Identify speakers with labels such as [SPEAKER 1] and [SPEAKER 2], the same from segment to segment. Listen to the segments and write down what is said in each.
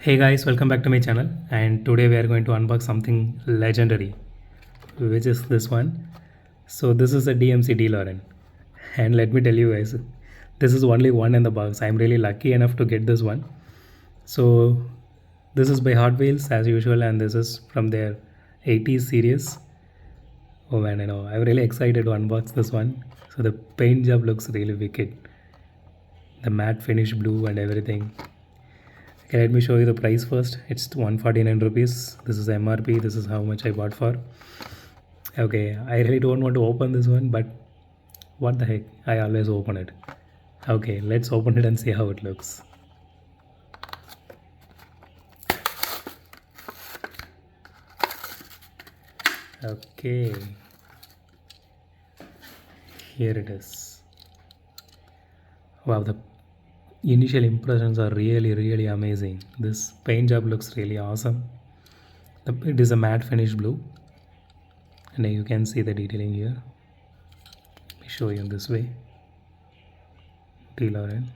[SPEAKER 1] Hey guys, welcome back to my channel, and today we are going to unbox something legendary, which is this one. So this is a DMC DELOREAN, and let me tell you guys, this is only one in the box. I'm really lucky enough to get this one. So this is by Hotwheels as usual, and this is from their 80's series. Oh man, I know, I'm really excited to unbox this one. So the paint job looks really wicked, the matte finish blue and everything. Okay, let me show you the price first. It's 149 rupees. This is MRP. This is how much I bought for. Okay, I really don't want to open this one, but what the heck, I always open it. Okay, let's open it and see how it looks. Okay, here it is. Wow, the initial impressions are really amazing. This paint job looks really awesome. It is a matte finish blue, and you can see the detailing here. Let me show you in this way. DELOREAN.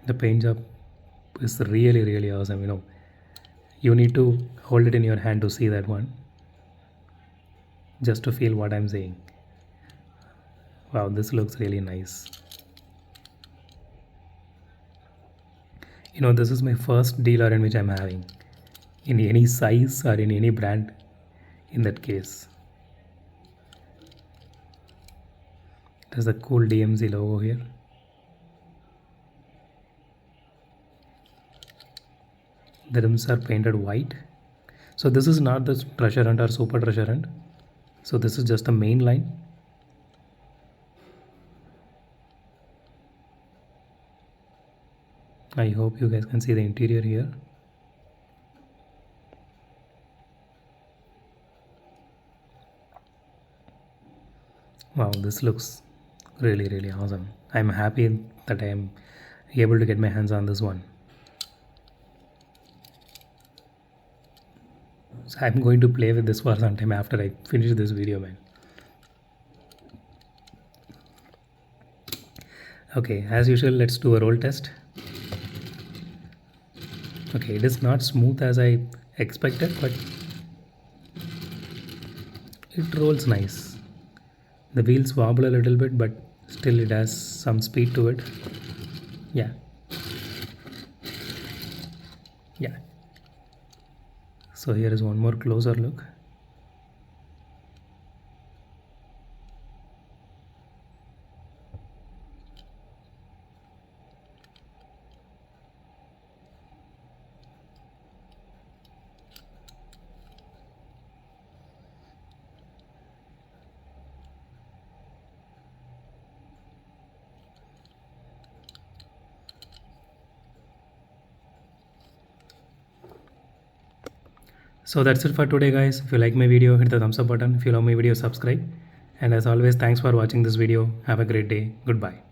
[SPEAKER 1] The paint job is really awesome. You need to hold it in your hand to see that one, just to feel what I'm saying. Wow, this looks really nice. This is my first DELOREAN which I'm having in any size or in any brand in that case. There's a cool DMC logo here. The rims are painted white. So this is not the treasure hunt or super treasure hunt. So this is just the main line. I hope you guys can see the interior here. Wow, this looks really awesome. I'm happy that I am able to get my hands on this one. So I'm going to play with this for some time after I finish this video, man. Okay, as usual, let's do a roll test. Okay, it is not smooth as I expected, but it rolls nice. The wheels wobble a little bit, but still it has some speed to it. Yeah. So here is one more closer look. So that's it for today, guys. If you like my video, hit the thumbs up button. If you love my video, subscribe. And as always, thanks for watching this video. Have a great day. Goodbye.